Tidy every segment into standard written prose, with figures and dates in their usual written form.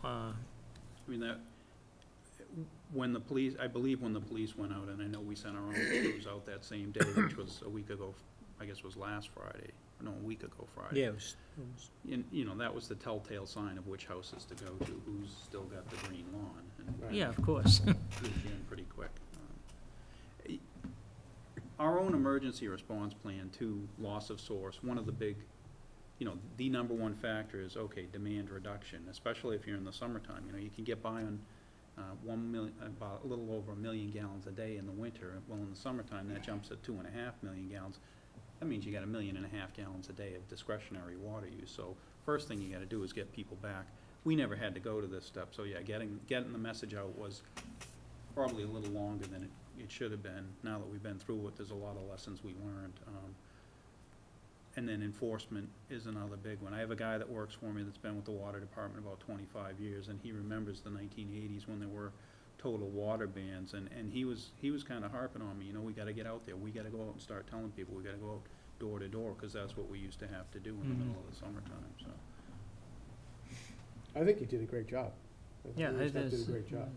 I mean, that, when the police, I believe when the police went out, and I know we sent our own crews out that same day, which was a week ago, I guess it was last Friday, no, a week ago Friday. Yeah, it was. You know, that was the telltale sign of which houses to go to, who's still got the green lawn. And Yeah, of course. it was in pretty quick. Our own emergency response plan to loss of source, one of the big, you know, the number one factor is, okay, demand reduction, especially if you're in the summertime. You know, you can get by on 1 million, about a little over 1 million gallons a day in the winter. Well, in the summertime, that jumps to 2.5 million gallons. That means you got 1.5 million gallons a day of discretionary water use. So first thing you got to do is get people back. We never had to go to this step, so yeah, getting the message out was probably a little longer than it should have been. Now that we've been through it, there's a lot of lessons we learned. And then enforcement is another big one. I have a guy that works for me that's been with the water department about 25 years, and he remembers the 1980s when there were total water bans, and he was kind of harping on me, you know, we got to get out there, we got to go out and start telling people, we got to go out door to door, because that's what we used to have to do in the middle of the summertime. So I think you did a great job. Yeah, did a great job.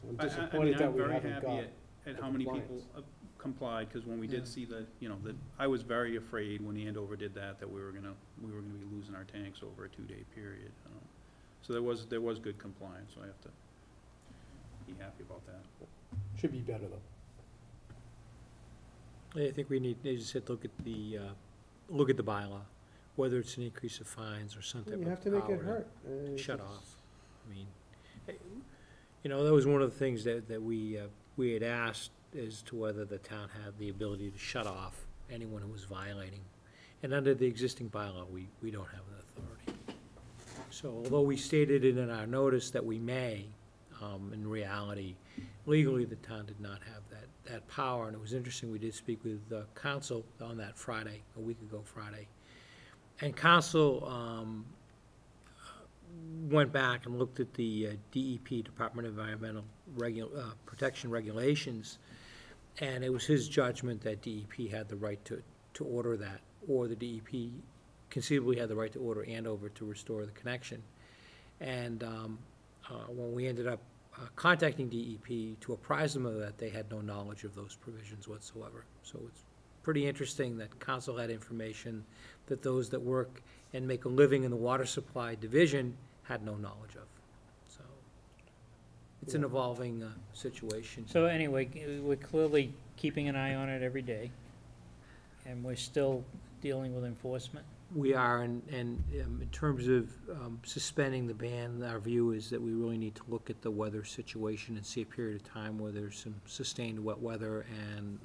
I'm disappointed I mean, that I'm we very haven't happy got at the how many people compliance. complied, because when we did see the, you know, that I was very afraid when Andover did that we were gonna be losing our tanks over a 2-day period. So there was good compliance. So I have to be happy about that. Should be better though. I think we need, as you said, look at the bylaw, whether it's an increase of fines or something. You have to make it hurt. Shut off. I mean, you know, that was one of the things that we had asked as to whether the town had the ability to shut off anyone who was violating. And under the existing bylaw, we don't have that authority. So although we stated it in our notice that we may, in reality, legally, the town did not have that power. And it was interesting, we did speak with council on that Friday, a week ago Friday. And council went back and looked at the DEP, Department of Environmental Protection Regulations, and it was his judgment that DEP had the right to order that, or the DEP conceivably had the right to order Andover to restore the connection. And when we ended up contacting DEP to apprise them of that, they had no knowledge of those provisions whatsoever. So it's pretty interesting that council had information that those that work and make a living in the water supply division had no knowledge of. So it's an evolving situation. So anyway, we're clearly keeping an eye on it every day, and we're still dealing with enforcement. We are, and in terms of suspending the ban, our view is that we really need to look at the weather situation and see a period of time where there's some sustained wet weather, and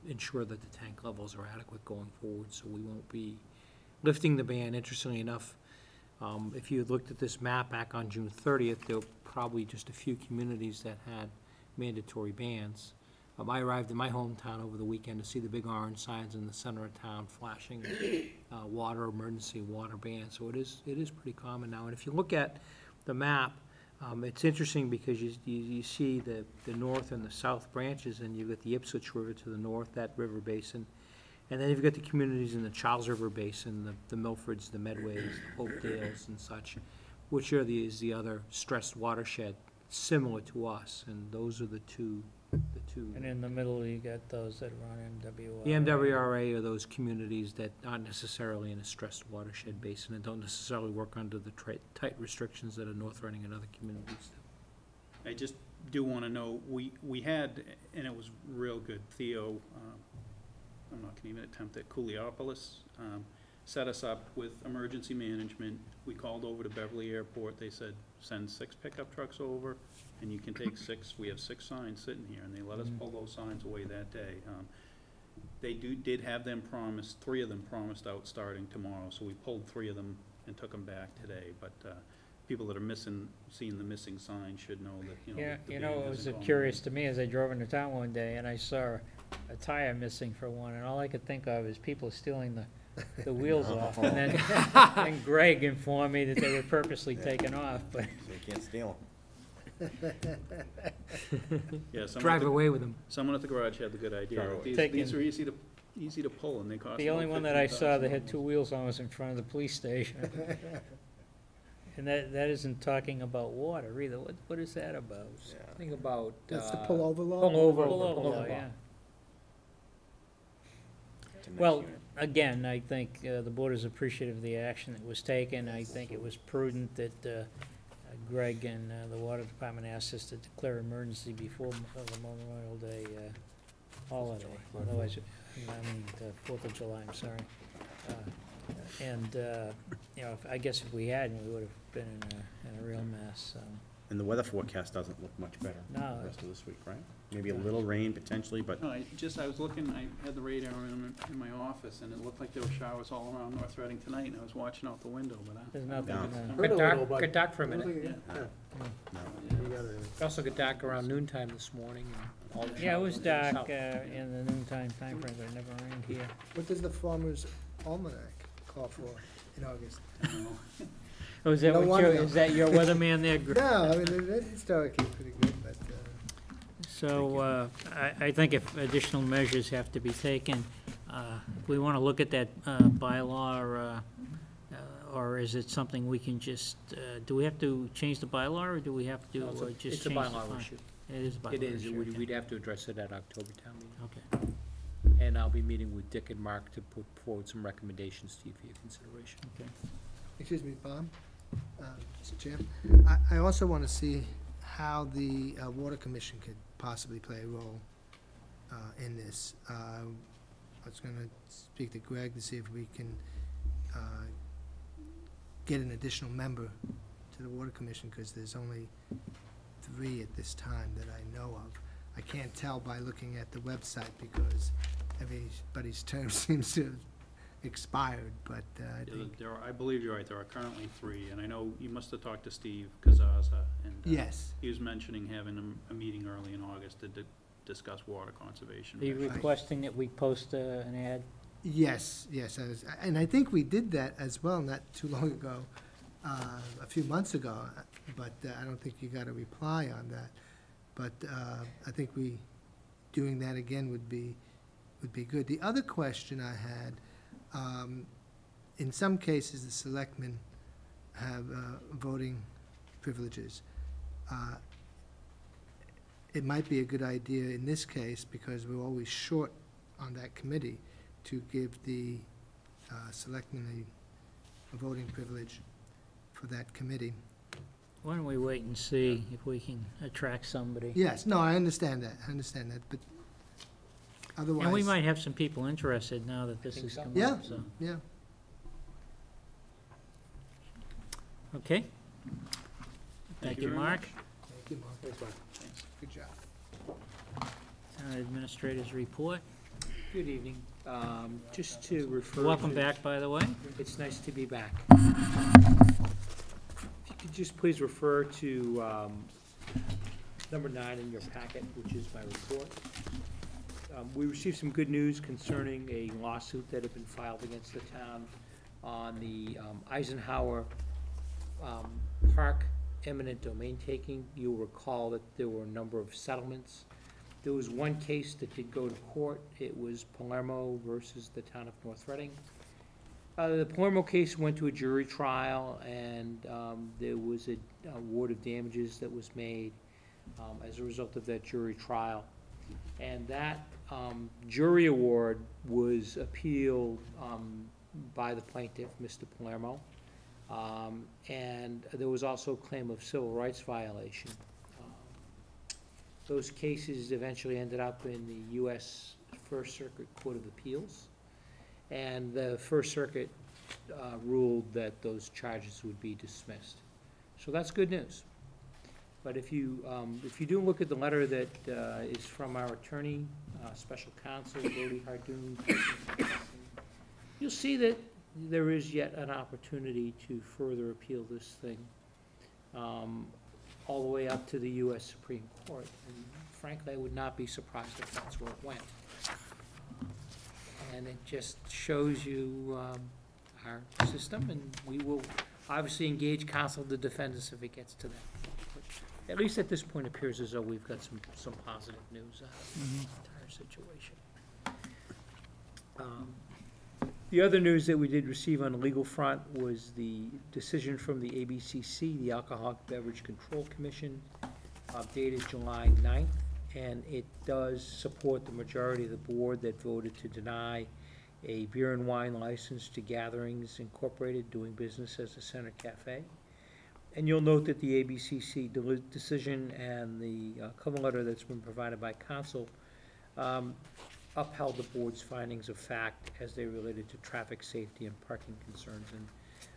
ensure that the tank levels are adequate going forward, so we won't be lifting the ban. Interestingly enough, if you looked at this map back on June 30th, there were probably just a few communities that had mandatory bans. I arrived in my hometown over the weekend to see the big orange signs in the center of town flashing water emergency, water ban. So it is pretty common now. And if you look at the map, it's interesting because you see the north and the south branches, and you've got the Ipswich River to the north, that river basin. And then you've got the communities in the Charles River Basin, the Milfords, the Medways, the Hopedales and such, which are the other stressed watershed similar to us, and those are the two. And in the middle, you got those that are on MWRA. The MWRA are those communities that aren't necessarily in a stressed watershed basin and don't necessarily work under the tight restrictions that are North Reading and other communities do. I just do want to know, we had, and it was real good, Theo, I'm not going to even attempt it, Cooliopolis, set us up with emergency management. We called over to Beverly Airport. They said, send 6 pickup trucks over, and you can take 6. We have 6 signs sitting here, and they let us pull those signs away that day. They did have them promised, 3 of them promised out starting tomorrow, so we pulled 3 of them and took them back today. But people that are seeing the missing sign should know that, you know. Yeah, the you know, ban it was isn't going curious away. to me as I drove into town one day and I saw a tire missing for one, and all I could think of is people stealing the wheels off. And then and Greg informed me that they were purposely taken off, but. So you can't steal Yeah, Drive away with them. someone at the garage had the good idea. Drive away. These are easy to pull, and they cost The only about one that I saw that $15,000. had 2 wheels on was in front of the police station. And that isn't talking about water either. What is that about? Think about. That's the pullover law? Pullover. Pullover law, yeah. Well, again, I think the board is appreciative of the action that was taken. I think it was prudent that Greg and the water department asked us to declare emergency before the Memorial Day holiday. Otherwise, I mean, the 4th of July, I'm sorry. You know, I guess if we hadn't, we would have been in a real mess, so. And the weather forecast doesn't look much better No. the rest of this week, right? Maybe a little rain potentially, but No, I was looking, I had the radar in my office, and it looked like there were showers all around North Reading tonight, and I was watching out the window, but There's nothing, Yeah. Heard a little, but- Got dark for a minute. Yeah. no. You gotta- It also got dark around noontime this morning, and all the yeah, it was showers went dark south. in the noontime timeframe, but it never rained here. What does the Farmer's Almanac call for in August? I don't know. Oh, is that No what wonder. is that your weatherman there, Greg? No, I mean, it's historically pretty good, but, So, I think if additional measures have to be taken, we want to look at that bylaw, or is it something we can just, do we have to change the bylaw, or do we have to No, just change It's a the bylaw font? issue. It is a bylaw It is, issue, okay. we'd have to address it at October town meeting. Okay, And I'll be meeting with Dick and Mark to put forward some recommendations to you for your consideration. okay. excuse me, Bob, Mr. Chairman. I also want to see how the Water Commission could possibly play a role in this. I was going to speak to Greg to see if we can get an additional member to the Water Commission, because there's only 3 at this time that I know of. I can't tell by looking at the website because everybody's term seems to have expired, but I think, I believe you're right, there are currently 3, and I know you must have talked to Steve Kazaza, and yes. he was mentioning having a meeting early in August to discuss water conservation. Are you measures. requesting that we post an ad? Yes, and I think we did that as well not too long ago, a few months ago, but I don't think you got a reply on that. But I think doing that again would be good. The other question I had, in some cases, the selectmen have voting privileges. It might be a good idea in this case, because we're always short on that committee, to give the selectmen a voting privilege for that committee. Why don't we wait and see if we can attract somebody? Yes, no, I understand that, but otherwise. And we might have some people interested now that this Think has so? come Yeah. up, so, Yeah, okay. Thank Thank you you, very Mark. thank you, Mark. Thanks, Mark. Good job. Town Administrator's report. Good evening. Just to refer. Welcome to- back, by the way. It's nice to be back. If you could just please refer to number 9 in your packet, which is my report. We received some good news concerning a lawsuit that had been filed against the town on the Eisenhower Park eminent domain taking. You'll recall that there were a number of settlements. There was one case that did go to court. It was Palermo versus the town of North Reading. The Palermo case went to a jury trial, and there was an award of damages that was made as a result of that jury trial. And that jury award was appealed by the plaintiff, Mr. Palermo. And there was also a claim of civil rights violation. Those cases eventually ended up in the U.S. First Circuit Court of Appeals. And the First Circuit ruled that those charges would be dismissed. So that's good news. But if you do look at the letter that is from our attorney, special counsel, Brody Hardoon, you'll see that there is yet an opportunity to further appeal this thing all the way up to the U.S. Supreme Court. And frankly, I would not be surprised if that's where it went. And it just shows you our system, and we will obviously engage counsel to defend us if it gets to that. But at least at this point, it appears as though we've got some positive news out of this entire situation. The other news that we did receive on the legal front was the decision from the ABCC, the Alcoholic Beverage Control Commission, dated July 9th, and it does support the majority of the board that voted to deny a beer and wine license to Gatherings Incorporated, doing business as a Center Cafe. And you'll note that the ABCC decision and the cover letter that's been provided by counsel upheld the board's findings of fact as they related to traffic safety and parking concerns.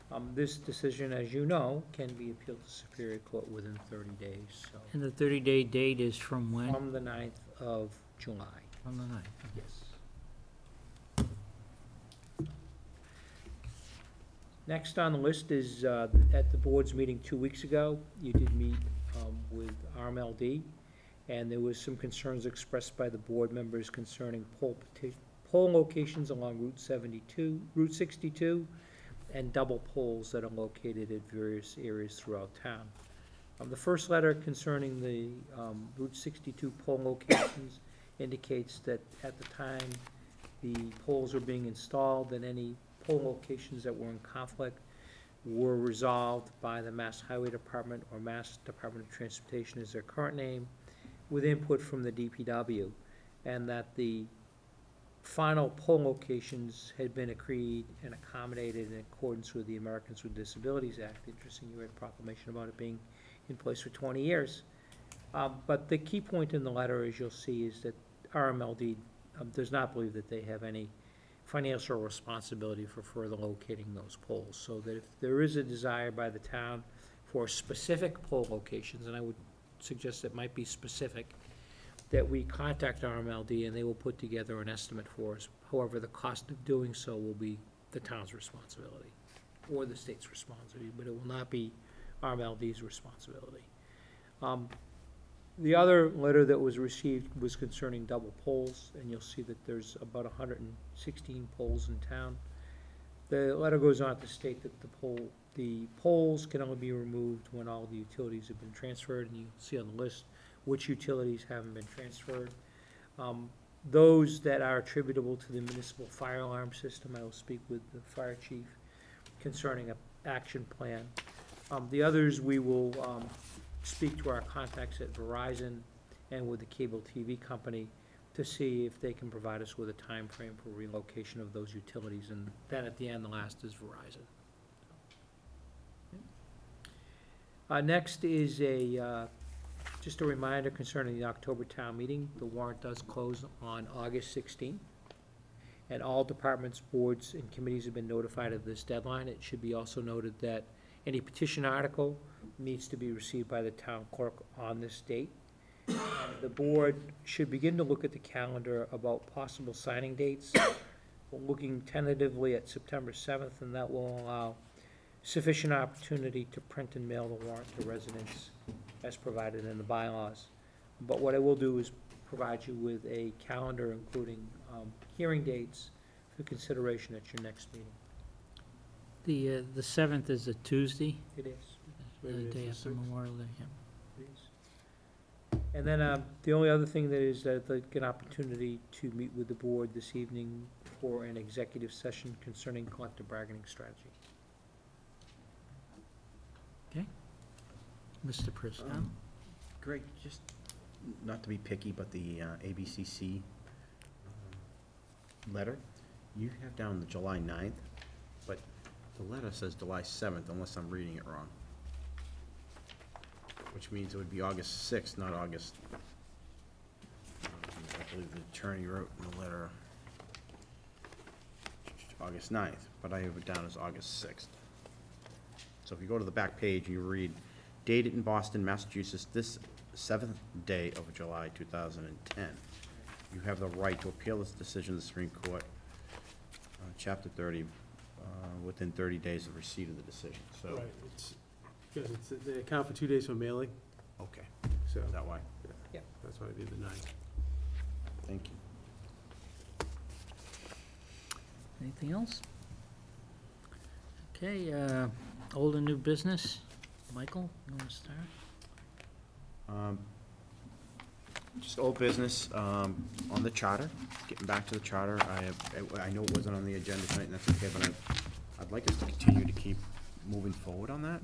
And this decision, as you know, can be appealed to Superior Court within 30 days, so. And the 30-day date is from when? From the 9th of July, From the 9th. yes. Next on the list is, at the board's meeting 2 weeks ago, you did meet with RMLD, and there was some concerns expressed by the board members concerning poll locations along Route 62, and double poles that are located at various areas throughout town. The first letter concerning the Route 62 pole locations indicates that at the time the poles were being installed, that any pole locations that were in conflict were resolved by the Mass Highway Department, or Mass Department of Transportation is their current name, with input from the DPW, and that the final pole locations had been agreed and accommodated in accordance with the Americans with Disabilities Act. Interesting, you read a proclamation about it being in place for 20 years. But the key point in the letter, as you'll see, is that RMLD does not believe that they have any financial responsibility for further locating those poles, so that if there is a desire by the town for specific pole locations, and I would suggest it might be specific, that we contact RMLD and they will put together an estimate for us. However, the cost of doing so will be the town's responsibility or the state's responsibility, but it will not be RMLD's responsibility. The other letter that was received was concerning double poles, and you'll see that there's about 116 poles in town. The letter goes on to state that the poles can only be removed when all the utilities have been transferred, and you see on the list which utilities haven't been transferred. Those that are attributable to the municipal fire alarm system, I will speak with the fire chief concerning an action plan. The others, we will speak to our contacts at Verizon and with the cable TV company to see if they can provide us with a time frame for relocation of those utilities, and then at the end, the last is Verizon. Next is just a reminder concerning the October town meeting. The warrant does close on August 16th, and all departments, boards, and committees have been notified of this deadline. It should be also noted that any petition article needs to be received by the town clerk on this date. The board should begin to look at the calendar about possible signing dates. We're looking tentatively at September 7th, and that will allow sufficient opportunity to print and mail the warrant to residents as provided in the bylaws. But what I will do is provide you with a calendar including hearing dates for consideration at your next meeting. The 7th is a Tuesday, It is. the day after Memorial Day, yeah. It is. And then the only other thing that is that I'd like an opportunity to meet with the board this evening for an executive session concerning collective bargaining strategy. Mr. Prisco? Greg, just not to be picky, but the ABCC letter, you have down the July 9th, but the letter says July 7th, unless I'm reading it wrong. Which means it would be August 6th, not August. I believe the attorney wrote in the letter August 9th, but I have it down as August 6th. So if you go to the back page, you read, dated in Boston, Massachusetts, this 7th day of July 2010. You have the right to appeal this decision to the Supreme Court, Chapter 30, within 30 days of receipt of the decision, so. Right, because they account for 2 days for mailing, Okay, so is that why? that's why I did the 9th. Thank you. Anything else? Okay, old and new business. Michael, you want to start? Just old business, on the charter, getting back to the charter, I know it wasn't on the agenda tonight, and that's okay, but I'd like us to continue to keep moving forward on that.